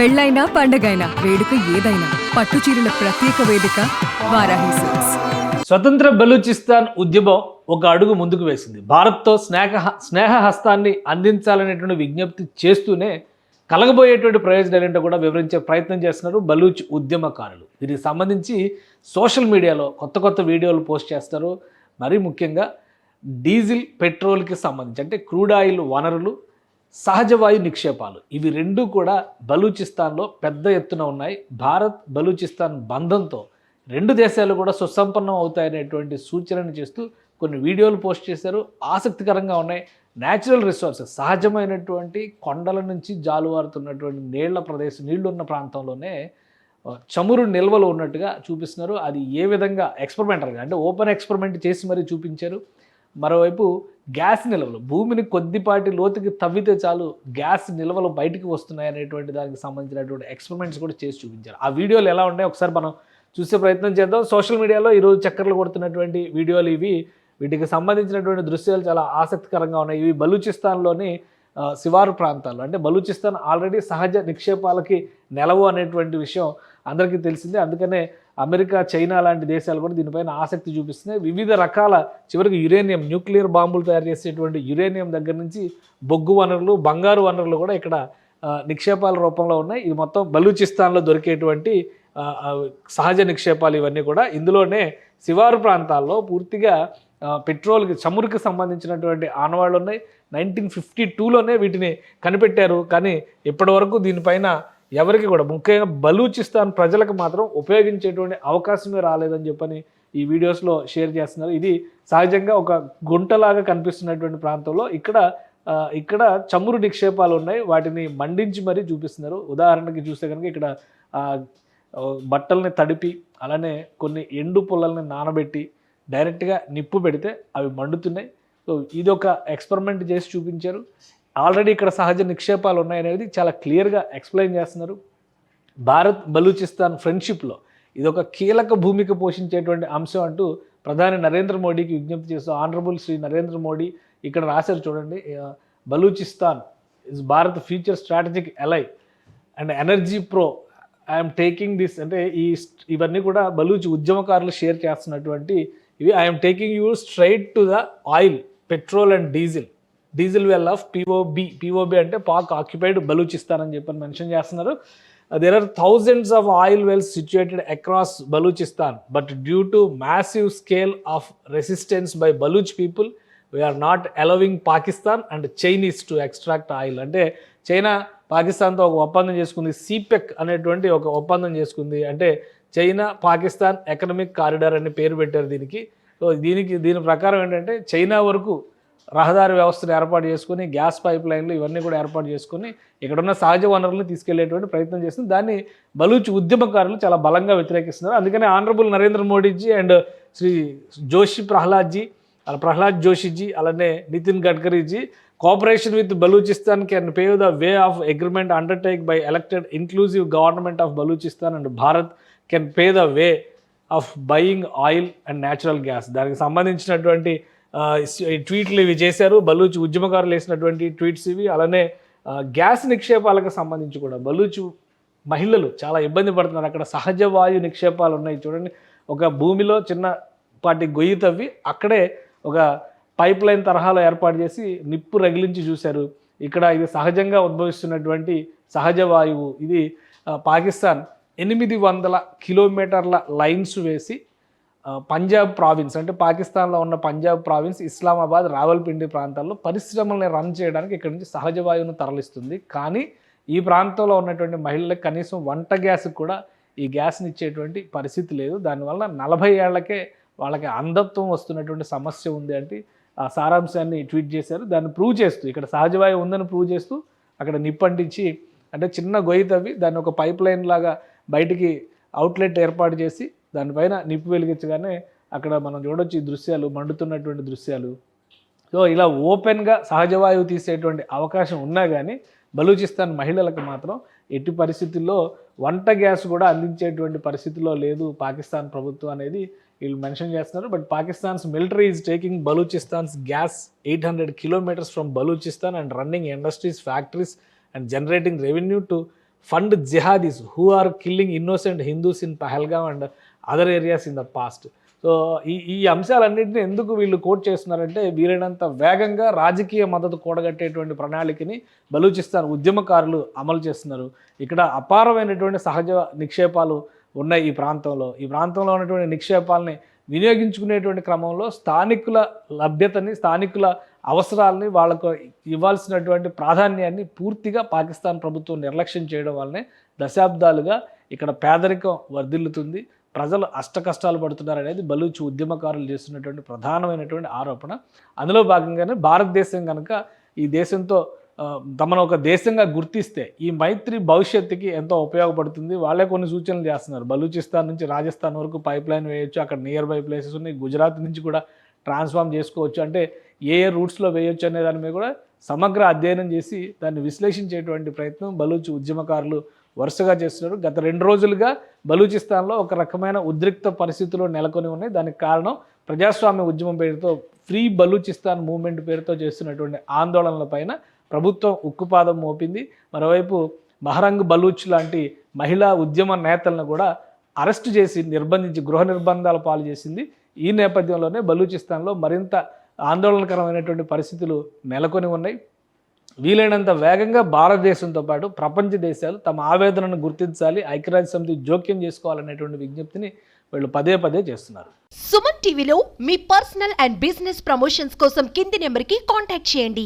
పెళ్ళైనా పండగైనా వేడుక ఏదైనా పట్టు చీరల ప్రత్యేక వేదిక వారాహి సిల్క్స్. స్వతంత్ర బలూచిస్తాన్ ఉద్యమం ఒక అడుగు ముందుకు వేసింది. భారత్తో స్నేహ హస్తాన్ని అందించాలనేటువంటి విజ్ఞప్తి చేస్తూనే కలగబోయేటువంటి ప్రయోజనాలు ఏంటో కూడా వివరించే ప్రయత్నం చేస్తున్నారు బలూచ్ ఉద్యమకారులు. దీనికి సంబంధించి సోషల్ మీడియాలో కొత్త వీడియోలు పోస్ట్ చేస్తారు. మరీ ముఖ్యంగా డీజిల్, పెట్రోల్కి సంబంధించి అంటే క్రూడ్ ఆయిల్ వనరులు, సహజవాయు నిక్షేపాలు ఇవి రెండూ కూడా బలూచిస్తాన్లో పెద్ద ఎత్తున ఉన్నాయి. భారత్ బలూచిస్తాన్ బంధంతో రెండు దేశాలు కూడా సుసంపన్నం అవుతాయనేటువంటి సూచనను చేస్తూ కొన్ని వీడియోలు పోస్ట్ చేశారు. ఆసక్తికరంగా ఉన్నాయి. న్యాచురల్ రిసోర్సెస్, సహజమైనటువంటి కొండల నుంచి జాలువారుతున్నటువంటి నీళ్లు ఉన్న ప్రాంతంలోనే చమురు నిల్వలు ఉన్నట్టుగా చూపిస్తున్నారు. అది ఏ విధంగా ఎక్స్పెరిమెంటల్గా అంటే ఓపెన్ ఎక్స్పెరిమెంట్ చేసి మరీ చూపించారు. మరోవైపు గ్యాస్ నిల్వలు, భూమిని కొద్దిపాటి లోతుకి తవ్వితే చాలు గ్యాస్ నిల్వలు బయటికి వస్తున్నాయి అనేటువంటి దానికి సంబంధించినటువంటి ఎక్స్పెరిమెంట్స్ కూడా చేసి చూపించారు. ఆ వీడియోలు ఎలా ఉన్నాయో ఒకసారి మనం చూసే ప్రయత్నం చేద్దాం. సోషల్ మీడియాలో ఈరోజు చక్కర్లు కొడుతున్నటువంటి వీడియోలు ఇవి. వీటికి సంబంధించినటువంటి దృశ్యాలు చాలా ఆసక్తికరంగా ఉన్నాయి. ఇవి బలూచిస్తాన్లోని శివారు ప్రాంతాలు. అంటే బలూచిస్తాన్ ఆల్రెడీ సహజ నిక్షేపాలకి నెలవు అనేటువంటి విషయం అందరికీ తెలిసిందే. అందుకనే అమెరికా, చైనా లాంటి దేశాలు కూడా దీనిపైన ఆసక్తి చూపిస్తున్నాయి. వివిధ రకాల చివరికి యురేనియం, న్యూక్లియర్ బాంబులు తయారు చేసేటువంటి యురేనియం దగ్గర నుంచి బొగ్గు వనరులు, బంగారు వనరులు కూడా ఇక్కడ నిక్షేపాల రూపంలో ఉన్నాయి. ఇది మొత్తం బలూచిస్తాన్లో దొరికేటువంటి సహజ నిక్షేపాలు ఇవన్నీ కూడా. ఇందులోనే శివారు ప్రాంతాల్లో పూర్తిగా పెట్రోల్కి, చమురుకి సంబంధించినటువంటి ఆనవాళ్ళు ఉన్నాయి. 1952లోనే వీటిని కనిపెట్టారు. కానీ ఇప్పటి వరకు దీనిపైన ఎవరికి కూడా, ముఖ్యంగా బలూచిస్తాన్ ప్రజలకు మాత్రం ఉపయోగించేటువంటి అవకాశమే రాలేదని చెప్పని ఈ వీడియోస్లో షేర్ చేస్తున్నారు. ఇది సహజంగా ఒక గుంటలాగా కనిపిస్తున్నటువంటి ప్రాంతంలో ఇక్కడ చమురు నిక్షేపాలు ఉన్నాయి. వాటిని మండించి మరీ చూపిస్తున్నారు. ఉదాహరణకి చూస్తే కనుక ఇక్కడ బట్టల్ని తడిపి, అలానే కొన్ని ఎండు పుల్లల్ని నానబెట్టి డైరెక్ట్గా నిప్పు పెడితే అవి మండుతున్నాయి. సో ఇది ఒక ఎక్స్పెరిమెంట్ చేసి చూపించారు. ఆల్రెడీ ఇక్కడ సహజ నిక్షేపాలు ఉన్నాయనేది చాలా క్లియర్గా ఎక్స్ప్లెయిన్ చేస్తున్నారు. భారత్ బలూచిస్తాన్ ఫ్రెండ్షిప్లో ఇది ఒక కీలక భూమిక పోషించేటువంటి అంశం అంటూ ప్రధాని నరేంద్ర మోడీకి విజ్ఞప్తి చేస్తూ ఆనరబుల్ శ్రీ నరేంద్ర మోడీ ఇక్కడ రాశారు చూడండి. Balochistan is Bharat future strategic ally and energy pro. I'm taking this అంటే ఇవన్నీ కూడా బలూచ్ ఉద్యమకారులు షేర్ చేస్తున్నటువంటి ఇవి. I'm taking you straight to the oil, petrol and diesel well of POB అంటే పాక్ ఆక్యుపైడ్ బలూచిస్తాన్ అని చెప్పని మెన్షన్ చేస్తున్నారు. There are thousands of oil wells situated across Balochistan, but due to massive scale of resistance by Baloch people we're not allowing Pakistan and Chinese to extract oil. అంటే China పాకిస్తాన్తో ఒక ఒప్పందం చేసుకుంది, సిపెక్ అనేటువంటి ఒక ఒప్పందం చేసుకుంది. అంటే చైనా పాకిస్తాన్ ఎకనామిక్ కారిడార్ అని పేరు పెట్టారు దీనికి. సో దీని ప్రకారం ఏంటంటే చైనా వరకు రహదారి వ్యవస్థను ఏర్పాటు చేసుకుని, గ్యాస్ పైప్ లైన్లు ఇవన్నీ కూడా ఏర్పాటు చేసుకుని ఇక్కడున్న సహజ వనరులను తీసుకెళ్లేటువంటి ప్రయత్నం చేస్తుంది. దాన్ని బలూచ్ ఉద్యమకారులు చాలా బలంగా వ్యతిరేకిస్తున్నారు. అందుకని ఆనరబుల్ నరేంద్ర మోడీజీ అండ్ శ్రీ ప్రహ్లాద్ జోషిజీ, అలానే Nitin Gadkariji, cooperation with Baluchistan can pave the way of agreement undertaken by elected inclusive government of Baluchistan, and Bharat can pave the way of buying oil and natural gas. దానికి సంబంధించినటువంటి ట్వీట్లు ఇవి చేశారు. బలూచ్ ఉద్యమకారులు వేసినటువంటి ట్వీట్స్ ఇవి. అలానే గ్యాస్ నిక్షేపాలకు సంబంధించి కూడా బలూచ్ మహిళలు చాలా ఇబ్బంది పడుతున్నారు. అక్కడ సహజ వాయు నిక్షేపాలు ఉన్నాయి చూడండి. ఒక భూమిలో చిన్నపాటి గొయ్యి తవ్వి అక్కడే ఒక పైప్ లైన్ తరహాలో ఏర్పాటు చేసి నిప్పు రగిలించి చూశారు. ఇక్కడ ఇది సహజంగా ఉద్భవిస్తున్నటువంటి సహజ వాయువు. ఇది పాకిస్తాన్ 800 కిలోమీటర్ల లైన్స్ వేసి పంజాబ్ ప్రావిన్స్ అంటే పాకిస్తాన్లో ఉన్న పంజాబ్ ప్రావిన్స్, ఇస్లామాబాద్, రావల్పిండి ప్రాంతాల్లో పరిశ్రమల్ని రన్ చేయడానికి ఇక్కడ నుంచి సహజ వాయువును తరలిస్తుంది. కానీ ఈ ప్రాంతంలో ఉన్నటువంటి మహిళలకు కనీసం వంట గ్యాస్కి కూడా ఈ గ్యాస్ని ఇచ్చేటువంటి పరిస్థితి లేదు. దానివల్ల 40 ఏళ్లకే వాళ్ళకి అంధత్వం వస్తున్నటువంటి సమస్య ఉంది అంటే ఆ సారాంశాన్ని ట్వీట్ చేశారు. దాన్ని ప్రూవ్ చేస్తూ, ఇక్కడ సహజవాయువు ఉందని ప్రూవ్ చేస్తూ అక్కడ నిప్పంటించి, అంటే చిన్న గొయ్యి తవ్వి దాన్ని ఒక పైప్ లైన్ లాగా బయటికి అవుట్లెట్ ఏర్పాటు చేసి దానిపైన నిప్పు వెలిగించగానే అక్కడ మనం చూడొచ్చు ఈ దృశ్యాలు, మండుతున్నటువంటి దృశ్యాలు. సో ఇలా ఓపెన్గా సహజవాయువు తీసేటువంటి అవకాశం ఉన్నా కానీ బలూచిస్తాన్ మహిళలకు మాత్రం ఎట్టి పరిస్థితుల్లో వంట గ్యాస్ కూడా అందించేటువంటి పరిస్థితిలో లేదు పాకిస్తాన్ ప్రభుత్వం అనేది వీళ్ళు మెన్షన్ చేస్తున్నారు. But Pakistan's military is taking Balochistan's gas 800 kilometers from Balochistan and running industries, factories and generating revenue to fund jihadis who are killing innocent Hindus in Pahalgam and other areas in the past. So ఈ అంశాలన్నింటినీ ఎందుకు వీళ్ళు కోట్ చేస్తున్నారంటే వీలైనంత వేగంగా రాజకీయ మద్దతు కూడగట్టేటువంటి ప్రణాళికని బలూచిస్తాన్ ఉద్యమకారులు అమలు చేస్తున్నారు. ఇక్కడ అపారమైనటువంటి సహజ నిక్షేపాలు ఉన్నాయి ఈ ప్రాంతంలో ఉన్నటువంటి నిక్షేపాలని వినియోగించుకునేటువంటి క్రమంలో స్థానికుల లభ్యతని, స్థానికుల అవసరాలని, వాళ్ళకు ఇవ్వాల్సినటువంటి ప్రాధాన్యాన్ని పూర్తిగా పాకిస్తాన్ ప్రభుత్వం నిర్లక్ష్యం చేయడం వల్లనే దశాబ్దాలుగా ఇక్కడ పేదరికం వర్ధిల్లుతుంది, ప్రజలు అష్టకష్టాలు పడుతున్నారు అనేది బలూచ్ ఉద్యమకారులు చేస్తున్నటువంటి ప్రధానమైనటువంటి ఆరోపణ. అందులో భాగంగానే భారతదేశం కనుక ఈ దేశంతో తమను ఒక దేశంగా గుర్తిస్తే ఈ మైత్రి భవిష్యత్తుకి ఎంతో ఉపయోగపడుతుంది. వాళ్ళే కొన్ని సూచనలు చేస్తున్నారు. బలూచిస్తాన్ నుంచి రాజస్థాన్ వరకు పైప్ లైన్ వేయొచ్చు, అక్కడ నియర్ బై ప్లేసెస్ ఉన్నాయి, గుజరాత్ నుంచి కూడా ట్రాన్స్ఫార్మ్ చేసుకోవచ్చు, అంటే ఏ రూట్స్లో వేయొచ్చు అనే దాని మీద కూడా సమగ్ర అధ్యయనం చేసి దాన్ని విశ్లేషించేటువంటి ప్రయత్నం బలూచ్ ఉద్యమకారులు వరుసగా చేస్తున్నారు. గత 2 రోజులుగా బలూచిస్తాన్లో ఒక రకమైన ఉద్రిక్త పరిస్థితులు నెలకొని ఉన్నాయి. దానికి కారణం ప్రజాస్వామ్య ఉద్యమం పేరుతో ఫ్రీ బలూచిస్తాన్ మూవ్మెంట్ పేరుతో చేస్తున్నటువంటి ఆందోళనల పైన ప్రభుత్వం ఉక్కుపాదం మోపింది. మరోవైపు మహరంగ్ బలూచ్ లాంటి మహిళా ఉద్యమ నేతలను కూడా అరెస్టు చేసి నిర్బంధించి గృహ నిర్బంధాల పాలు చేసింది. ఈ నేపథ్యంలోనే బలూచిస్తాన్లో మరింత ఆందోళనకరమైనటువంటి పరిస్థితులు నెలకొని ఉన్నాయి. వీలైనంత వేగంగా భారతదేశంతో పాటు ప్రపంచ దేశాలు తమ ఆవేదనను గుర్తించాలి, ఐక్యరాజ్య సమితి జోక్యం చేసుకోవాలనేటువంటి విజ్ఞప్తిని వీళ్ళు పదే పదే చేస్తున్నారు. సుమన్ టీవీలో మీ పర్సనల్ అండ్ బిజినెస్ ప్రమోషన్స్ కోసం కింది నెంబర్కి కాంటాక్ట్ చేయండి.